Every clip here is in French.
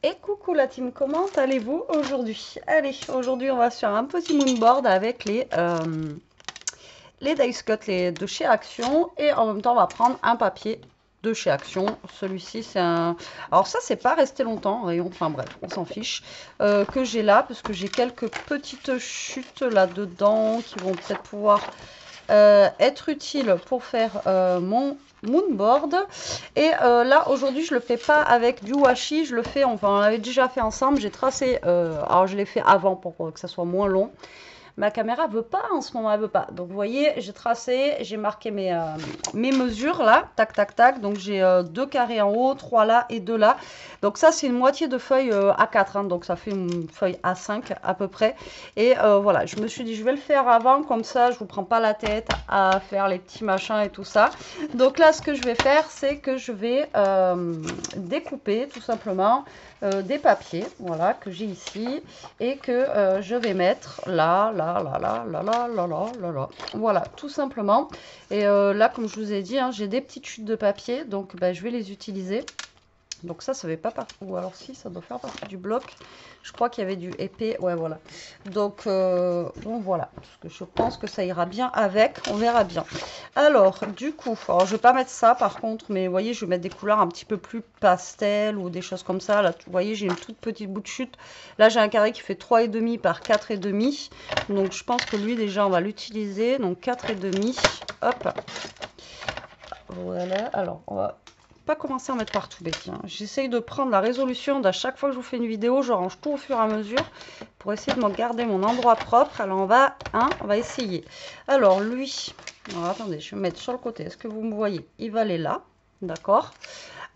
Et coucou la team, comment allez-vous aujourd'hui? Allez, aujourd'hui on va sur un petit moonboard avec les dice cut de chez Action et en même temps on va prendre un papier de chez Action. Celui-ci c'est un... Alors ça c'est pas resté longtemps, rayon, enfin bref, on s'en fiche. Que j'ai là parce que j'ai quelques petites chutes là-dedans qui vont peut-être pouvoir être utiles pour faire mon moonboard. Et là aujourd'hui je le fais pas avec du washi, je le fais, enfin on l'avait déjà fait ensemble, j'ai tracé, alors je l'ai fait avant pour que ça soit moins long. Ma caméra veut pas en ce moment, elle veut pas. Donc vous voyez, j'ai tracé, j'ai marqué mes mesures là, tac tac tac. Donc j'ai 2 carrés en haut, 3 là et 2 là. Donc ça c'est une moitié de feuille A4, hein, donc ça fait une feuille A5 à peu près. Et voilà, je me suis dit je vais le faire avant, comme ça je vous prends pas la tête à faire les petits machins et tout ça. Donc là ce que je vais faire, c'est que je vais découper tout simplement des papiers, voilà, que j'ai ici et que je vais mettre là, voilà, tout simplement. Et là, comme je vous ai dit, hein, j'ai des petites chutes de papier, donc je vais les utiliser. Donc ça fait pas partie, ou alors si, ça doit faire partie du bloc. Je crois qu'il y avait du épais, ouais, voilà. Donc voilà, parce que je pense que ça ira bien avec, on verra bien. Alors, du coup, alors je vais pas mettre ça par contre, mais vous voyez, je vais mettre des couleurs un petit peu plus pastel ou des choses comme ça. Là, vous voyez, j'ai une toute petite bout de chute. Là, j'ai un carré qui fait 3,5 par 4,5. Donc, je pense que lui, déjà, on va l'utiliser. Donc, 4,5. Hop. Voilà. Alors, on va pas commencer à en mettre partout, Betty. J'essaye de prendre la résolution d'à chaque fois que je vous fais une vidéo. Je range tout au fur et à mesure pour essayer de me garder mon endroit propre. Alors, on va essayer. Alors, lui... Alors, attendez, je vais mettre sur le côté. Est-ce que vous me voyez? Il va aller là. D'accord.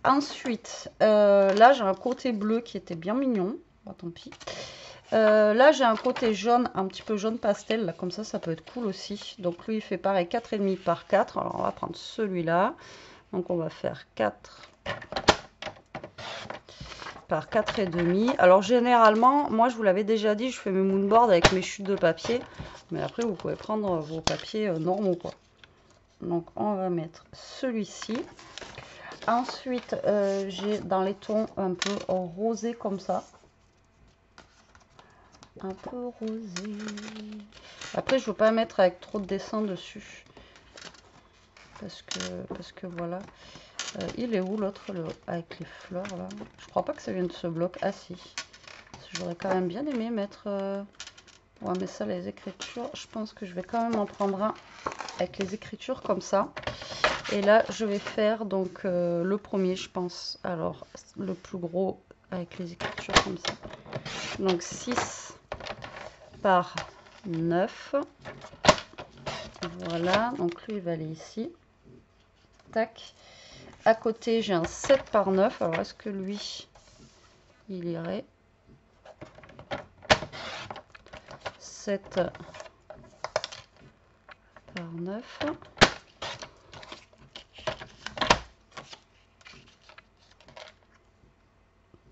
Ensuite, là, j'ai un côté bleu qui était bien mignon. Bon, tant pis. Là, j'ai un côté jaune, un petit peu jaune pastel. Là, comme ça peut être cool aussi. Donc, lui, il fait pareil, 4,5 par 4. Alors, on va prendre celui-là. Donc, on va faire 4 par 4,5. Alors, généralement, moi, je vous l'avais déjà dit, je fais mes moonboards avec mes chutes de papier. Mais après, vous pouvez prendre vos papiers normaux, quoi. Donc, on va mettre celui-ci. Ensuite, j'ai dans les tons un peu rosé comme ça. Un peu rosé. Après, je ne veux pas mettre avec trop de dessin dessus. Parce que voilà. Il est où l'autre avec les fleurs là? Je crois pas que ça vienne de ce bloc. Ah si. J'aurais quand même bien aimé mettre... Ouais, mais ça, les écritures, je pense que je vais quand même en prendre un avec les écritures comme ça. Et là, je vais faire donc le premier, je pense. Alors, le plus gros avec les écritures comme ça. Donc, 6 par 9. Voilà. Donc, lui, il va aller ici. Tac. À côté, j'ai un 7 par 9. Alors, est-ce que lui, il irait? 7 par 9.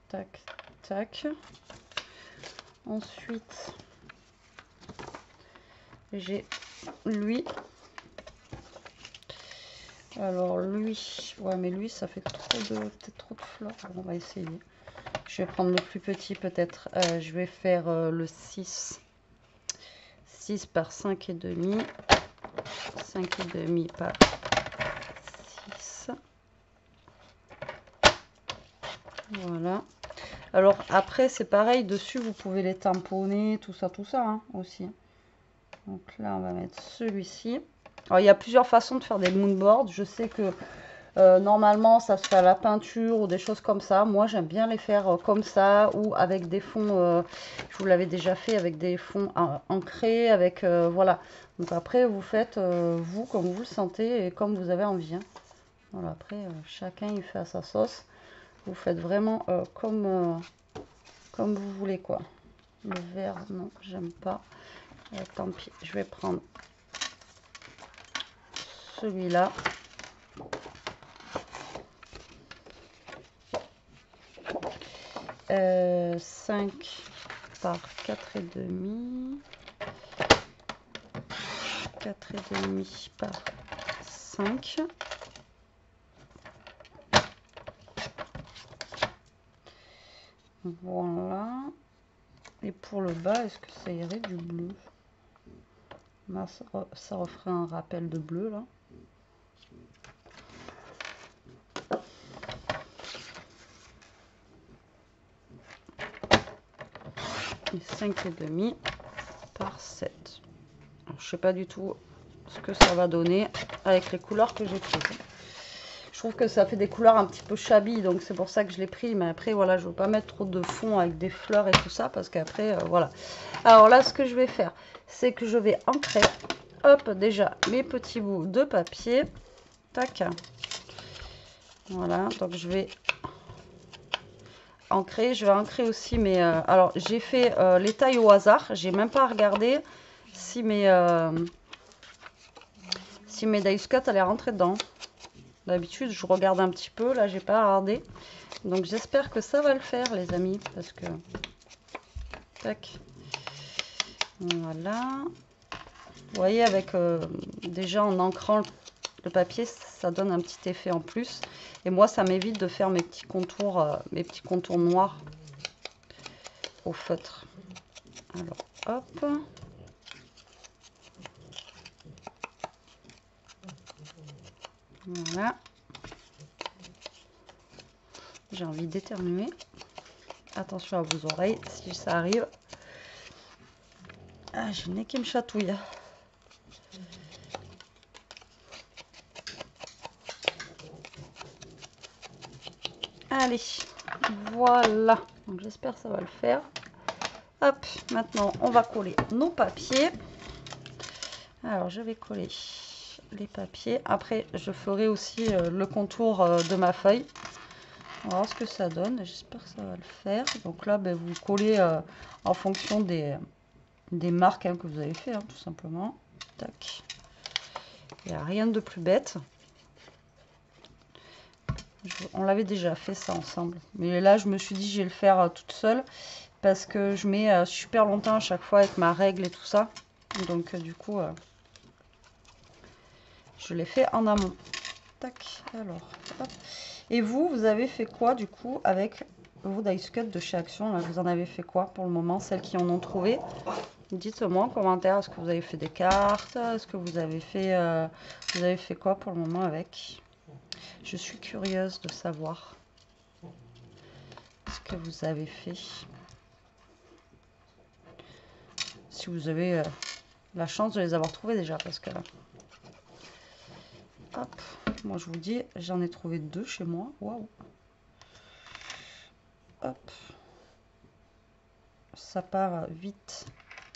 Tac, tac. Ensuite, j'ai lui. Alors lui, ouais, mais lui, ça fait peut-être trop de fleurs. On va essayer. Je vais prendre le plus petit peut-être. Je vais faire le 6. 6 par 5,5. 5,5 par 6. Voilà. Alors après, c'est pareil. Dessus, vous pouvez les tamponner, tout ça hein, aussi. Donc là, on va mettre celui-ci. Alors, il y a plusieurs façons de faire des moonboards. Je sais que normalement, ça se fait à la peinture ou des choses comme ça. Moi, j'aime bien les faire comme ça ou avec des fonds. Je vous l'avais déjà fait avec des fonds ancrés, avec voilà. Donc après, vous faites vous comme vous le sentez et comme vous avez envie. Hein. Voilà. Après, chacun il fait à sa sauce. Vous faites vraiment comme vous voulez quoi. Le vert, non, j'aime pas. Tant pis, je vais prendre celui-là. 5 par 4,5. 4,5 par 5. Voilà. Et pour le bas, est-ce que ça irait du bleu? Là, ça referait un rappel de bleu, là. Et 5,5 par 7. Alors, je sais pas du tout ce que ça va donner avec les couleurs que j'ai prises. Je trouve que ça fait des couleurs un petit peu shabby, donc c'est pour ça que je l'ai pris. Mais après, voilà, je ne veux pas mettre trop de fond avec des fleurs et tout ça, parce qu'après, voilà. Alors là, ce que je vais faire, c'est que je vais ancrer, hop, déjà, mes petits bouts de papier. Tac. Voilà, donc je vais ancrer. Je vais ancrer aussi mes... alors, j'ai fait les tailles au hasard. J'ai même pas regardé si mes die cut allaient rentrer dedans. D'habitude, je regarde un petit peu. Là, j'ai pas regardé. Donc, j'espère que ça va le faire, les amis. Parce que... Tac. Voilà. Vous voyez, avec déjà en ancrant le papier, ça donne un petit effet en plus. Et moi, ça m'évite de faire mes petits contours noirs au feutre. Alors, hop. Voilà. J'ai envie d'éternuer. Attention à vos oreilles si ça arrive. Ah, j'ai le nez qui me chatouille. Allez, voilà. Donc j'espère que ça va le faire. Hop, maintenant on va coller nos papiers. Alors je vais coller les papiers. Après je ferai aussi le contour de ma feuille. On va voir ce que ça donne. J'espère que ça va le faire. Donc là, ben, vous collez en fonction des marques hein, que vous avez fait, hein, tout simplement. Tac. Il n'y a rien de plus bête. On l'avait déjà fait ça ensemble. Mais là, je me suis dit, je vais le faire toute seule. Parce que je mets super longtemps à chaque fois avec ma règle et tout ça. Donc, du coup, je l'ai fait en amont. Tac. Alors, hop. Et vous avez fait quoi, du coup, avec vos die cut de chez Action là, vous en avez fait quoi pour le moment, celles qui en ont trouvé? Dites-moi en commentaire, est-ce que vous avez fait des cartes? Est-ce que vous avez fait quoi pour le moment avec? Je suis curieuse de savoir ce que vous avez fait. Si vous avez la chance de les avoir trouvés déjà, parce que... Hop, moi je vous dis, j'en ai trouvé 2 chez moi. Waouh! Hop. Ça part vite.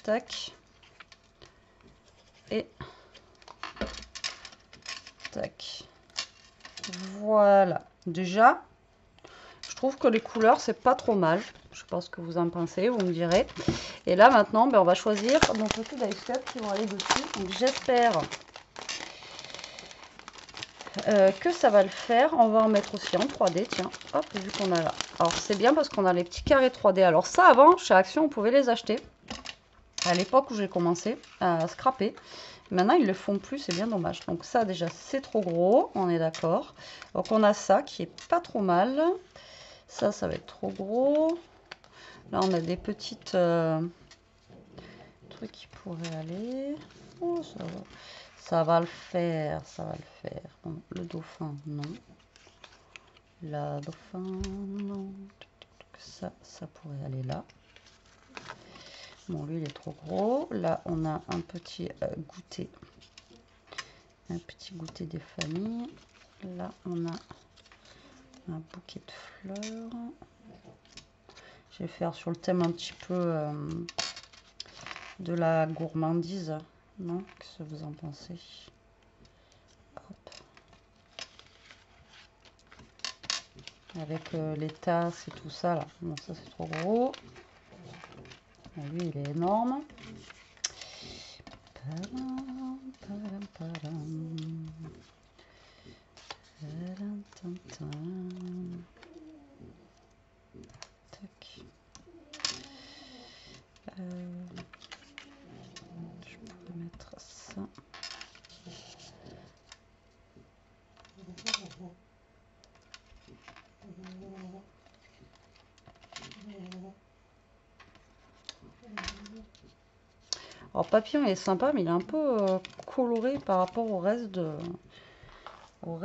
Tac. Et... Tac. Voilà. Déjà, je trouve que les couleurs, c'est pas trop mal. Je sais pas ce que vous en pensez, vous me direz. Et là, maintenant, ben, on va choisir nos petits die cut qui vont aller dessus. Donc, j'espère que ça va le faire. On va en mettre aussi en 3D, tiens. Hop, vu qu'on a là. Alors, c'est bien parce qu'on a les petits carrés 3D. Alors, ça, avant, chez Action, on pouvait les acheter. À l'époque où j'ai commencé à scraper. Maintenant, ils le font plus, c'est bien dommage. Donc ça, déjà, c'est trop gros, on est d'accord. Donc on a ça qui est pas trop mal. Ça va être trop gros. Là, on a des petites trucs qui pourraient aller. Oh, ça va le faire, ça va le faire. Bon, le dauphin, non. La dauphin, non. Ça pourrait aller là. Bon, lui, il est trop gros. Là, on a un petit goûter. Un petit goûter des familles. Là, on a un bouquet de fleurs. Je vais faire sur le thème un petit peu de la gourmandise. Non? Qu'est-ce que vous en pensez? Hop. Avec les tasses et tout ça, là. Bon, ça, c'est trop gros. Ah, lui, il est énorme. Padam, padam, padam. Padam, tam, tam. Tac. Je pourrais mettre ça. Alors, papillon, il est sympa, mais il est un peu coloré par rapport au reste de... Vous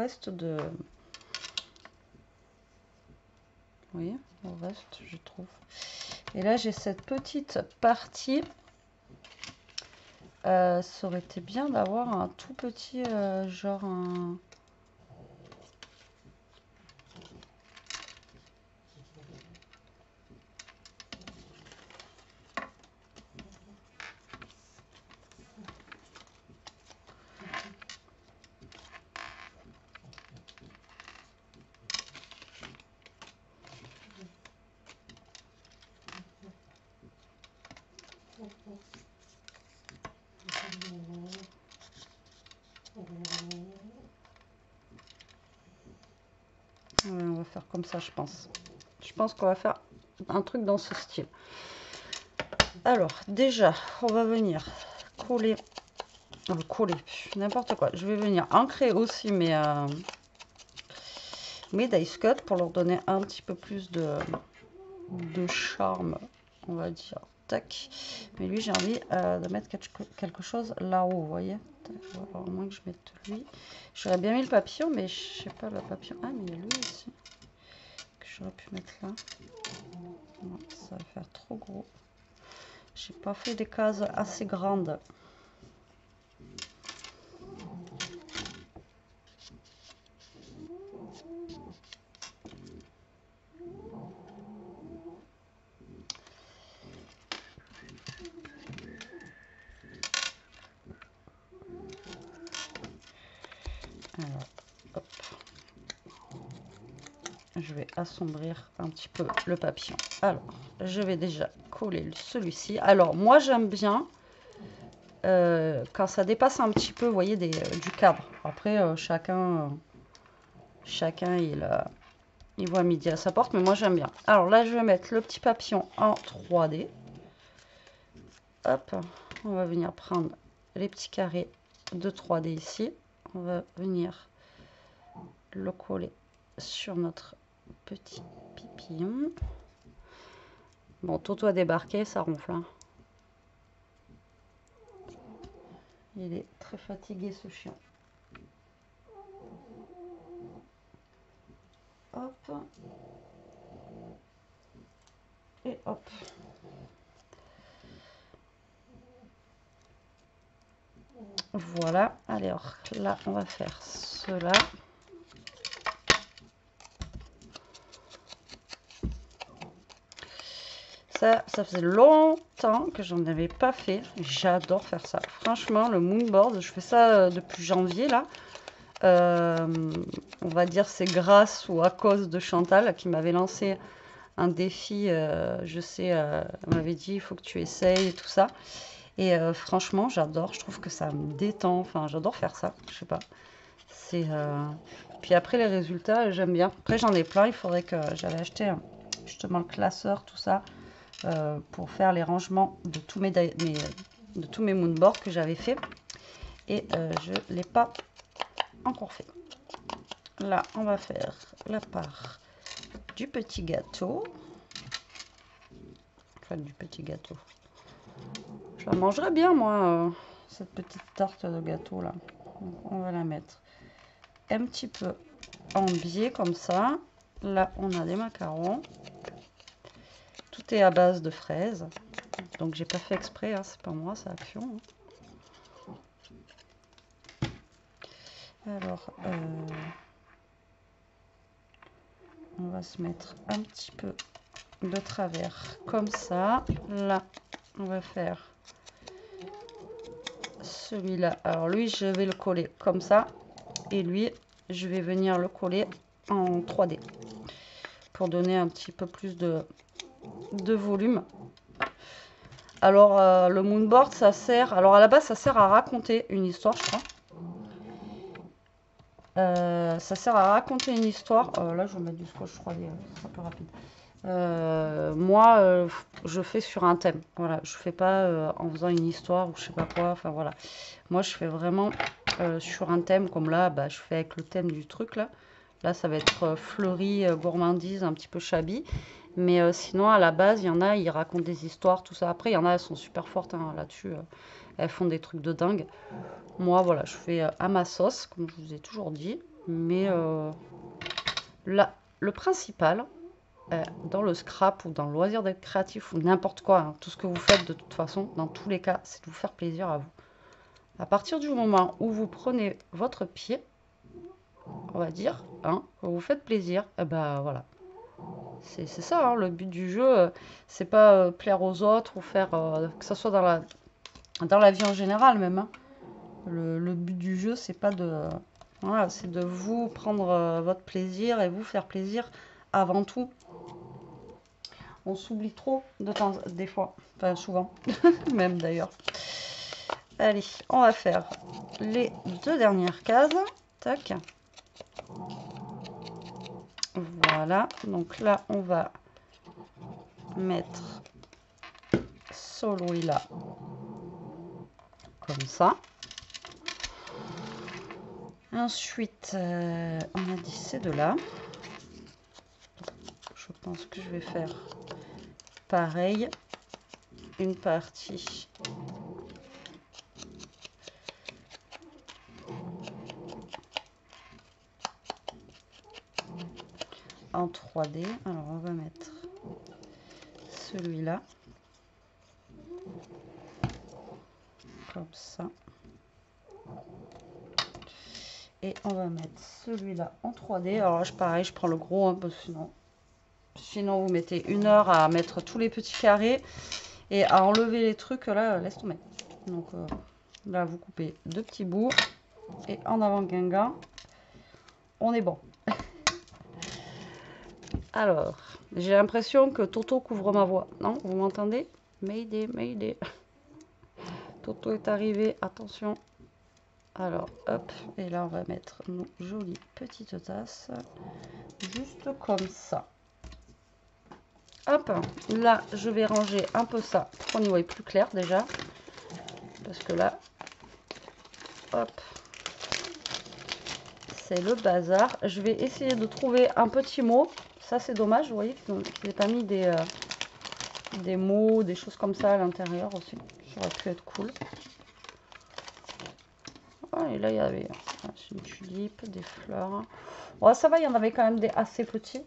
voyez, au reste, je trouve. Et là, j'ai cette petite partie. Ça aurait été bien d'avoir un tout petit, genre un... Ouais, on va faire comme ça, je pense. Je pense qu'on va faire un truc dans ce style. Alors, déjà, on va venir coller, n'importe quoi. Je vais venir ancrer aussi mes dice cut pour leur donner un petit peu plus de charme, on va dire. Tac. Mais lui, j'ai envie de mettre quelque chose là-haut, vous voyez. Alors, au moins que je mette lui. J'aurais bien mis le papillon, mais je sais pas, le papillon. Ah, mais il y a lui aussi. Que j'aurais pu mettre là. Non, ça va faire trop gros. J'ai pas fait des cases assez grandes. Alors, hop. Je vais assombrir un petit peu le papillon. Alors, je vais déjà coller celui-ci. Alors, moi, j'aime bien quand ça dépasse un petit peu, vous voyez, du cadre. Après, chacun il voit midi à sa porte, mais moi, j'aime bien. Alors là, je vais mettre le petit papillon en 3D. Hop, on va venir prendre les petits carrés de 3D ici. On va venir le coller sur notre petit papillon. Bon, Toto a débarqué, ça ronfle. Hein. Il est très fatigué, ce chien. Hop. Et hop. Voilà. Allez, alors là, on va faire cela. Ça faisait longtemps que j'en avais pas fait. J'adore faire ça. Franchement, le moonboard, je fais ça depuis janvier là. On va dire c'est grâce ou à cause de Chantal qui m'avait lancé un défi. Je sais, elle m'avait dit il faut que tu essayes et tout ça. Et franchement, j'adore. Je trouve que ça me détend. Enfin, j'adore faire ça. Je sais pas. C'est puis après les résultats, j'aime bien. Après, j'en ai plein. Il faudrait que j'avais acheté justement le classeur, tout ça. Pour faire les rangements de tous mes moonboards que j'avais fait et je ne l'ai pas encore fait. Là, on va faire la part du petit gâteau. Enfin, du petit gâteau. Je la mangerais bien, moi, cette petite tarte de gâteau là. On va la mettre un petit peu en biais comme ça. Là, on a des macarons. Tout est à base de fraises. Donc, j'ai pas fait exprès, hein, c'est pas moi, c'est Action. Alors, on va se mettre un petit peu de travers comme ça. Là, on va faire celui-là. Alors, lui, je vais le coller comme ça. Et lui, je vais venir le coller en 3D pour donner un petit peu plus de volume. Alors, le moonboard, ça sert... Alors, à la base, ça sert à raconter une histoire, je crois. Ça sert à raconter une histoire. Là, je vais mettre du scotch 3D, c'est un peu rapide. Moi, je fais sur un thème. Voilà, je fais pas en faisant une histoire ou je sais pas quoi. Enfin, voilà. Moi, je fais vraiment sur un thème. Comme là, bah, je fais avec le thème du truc, là. Là, ça va être fleuri, gourmandise, un petit peu shabby. Mais sinon, à la base, il y en a, ils racontent des histoires, tout ça. Après, il y en a, elles sont super fortes hein, là-dessus. elles font des trucs de dingue. Moi, voilà, je fais à ma sauce, comme je vous ai toujours dit. Mais là, le principal, dans le scrap ou dans le loisir d'être créatif ou n'importe quoi, hein, tout ce que vous faites de toute façon, dans tous les cas, c'est de vous faire plaisir à vous. À partir du moment où vous prenez votre pied, on va dire, hein, vous vous faites plaisir, et ben voilà. C'est ça, hein, le but du jeu, c'est pas plaire aux autres ou faire, que ce soit dans la vie en général même. Hein. Le but du jeu, c'est pas de, voilà, c'est de vous prendre votre plaisir et vous faire plaisir avant tout. On s'oublie trop des fois, enfin souvent, même d'ailleurs. Allez, on va faire les 2 dernières cases. Tac. Voilà, donc là, on va mettre celui-là comme ça. Ensuite, on a dit ces deux-là. Je pense que je vais faire pareil. Une partie en 3D. Alors, on va mettre celui-là. Comme ça. Et on va mettre celui-là en 3D. Alors là, pareil, je prends le gros, hein, parce que sinon vous mettez 1 heure à mettre tous les petits carrés et à enlever les trucs. Là, laisse tomber. Donc là, vous coupez 2 petits bouts et en avant Guingamp, on est bon. Alors, j'ai l'impression que Toto couvre ma voix. Non, vous m'entendez? Mayday, Mayday. Toto est arrivé, attention. Alors, hop, et là, on va mettre nos jolies petites tasses, juste comme ça. Hop, là, je vais ranger un peu ça pour qu'on y voit plus clair déjà. Parce que là, hop, c'est le bazar. Je vais essayer de trouver un petit mot. Ça, c'est dommage, vous voyez, qu'ils n'aient pas mis des mots, des choses comme ça à l'intérieur aussi. Ça aurait pu être cool. Ah, et là, il y avait une tulipe, des fleurs. Bon, ça va, il y en avait quand même des assez petits.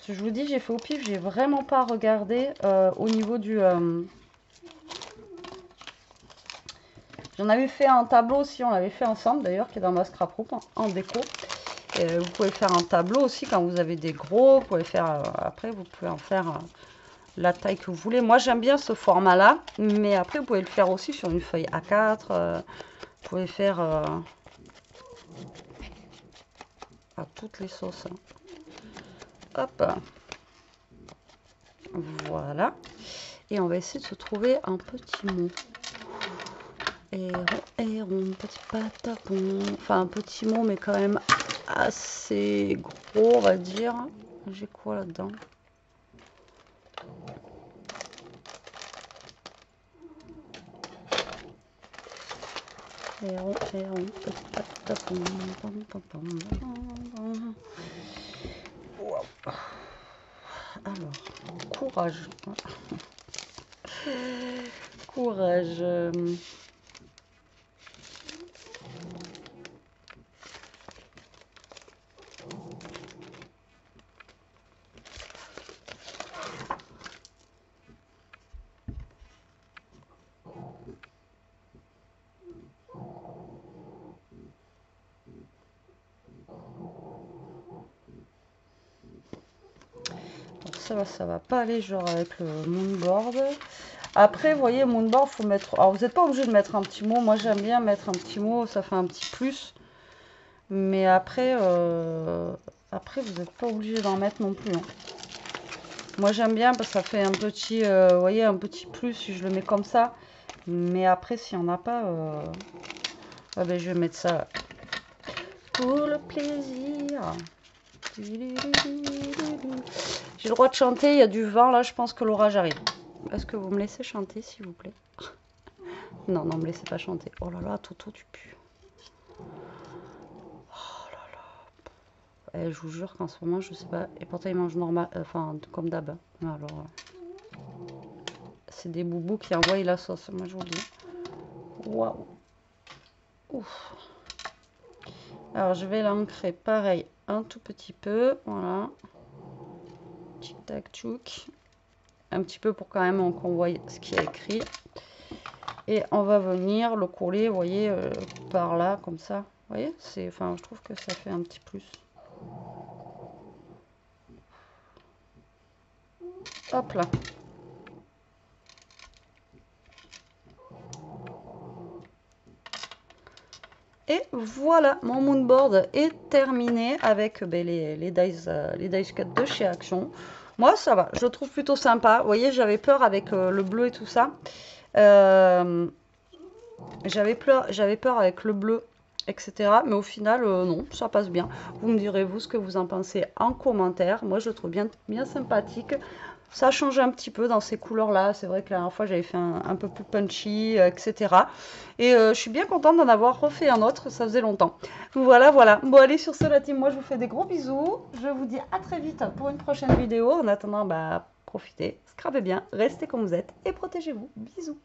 Je vous dis, j'ai fait au pif, j'ai vraiment pas regardé au niveau du... J'en avais fait un tableau aussi, on l'avait fait ensemble d'ailleurs, qui est dans ma scrapbook en déco. Et vous pouvez faire un tableau aussi quand vous avez des gros, vous pouvez faire, après vous pouvez en faire la taille que vous voulez. Moi j'aime bien ce format là, mais après vous pouvez le faire aussi sur une feuille A4, vous pouvez faire à toutes les sauces. Hein. Hop, voilà. Et on va essayer de se trouver un petit mot. Héron, petit patapon. Enfin, un petit mot, mais quand même assez gros, on va dire. J'ai quoi là-dedans? Héron, petit patapon. Alors, courage. Courage. Ça va pas aller genre avec le moonboard. Après, vous voyez, moonboard, faut mettre... Alors, vous n'êtes pas obligé de mettre un petit mot. Moi, j'aime bien mettre un petit mot. Ça fait un petit plus. Mais après, après vous n'êtes pas obligé d'en mettre non plus. Hein. Moi, j'aime bien parce que ça fait un petit... vous voyez, un petit plus si je le mets comme ça. Mais après, s'il n'y en a pas... ah ben, je vais mettre ça pour le plaisir. J'ai le droit de chanter, il y a du vent là, je pense que l'orage arrive. Est-ce que vous me laissez chanter s'il vous plaît? Non, non, me laissez pas chanter. Oh là là, Toto, tu pues. Oh là là. Je vous jure qu'en ce moment, je sais pas. Et pourtant, il mange normal, enfin, comme d'hab. Alors, c'est des boubous qui envoient la sauce, moi je vous le dis. Waouh. Ouf. Alors, je vais l'ancrer pareil un tout petit peu. Voilà. Tic tac tchouk. Un petit peu pour quand même qu'on voie ce qui est écrit. Et on va venir le coller, vous voyez, par là, comme ça. Vous voyez, enfin, je trouve que ça fait un petit plus. Hop là. Et voilà, mon moonboard est terminé avec les dice cut de chez Action. Moi, ça va, je le trouve plutôt sympa. Vous voyez, j'avais peur avec le bleu et tout ça. J'avais peur avec le bleu, etc. Mais au final, non, ça passe bien. Vous me direz, vous, ce que vous en pensez en commentaire. Moi, je le trouve bien, bien sympathique. Ça change un petit peu dans ces couleurs-là. C'est vrai que la dernière fois, j'avais fait un peu plus punchy, etc. Et je suis bien contente d'en avoir refait un autre. Ça faisait longtemps. Voilà, voilà. Bon, allez, sur ce, la team, moi, je vous fais des gros bisous. Je vous dis à très vite pour une prochaine vidéo. En attendant, bah, profitez, scrapez bien, restez comme vous êtes et protégez-vous. Bisous.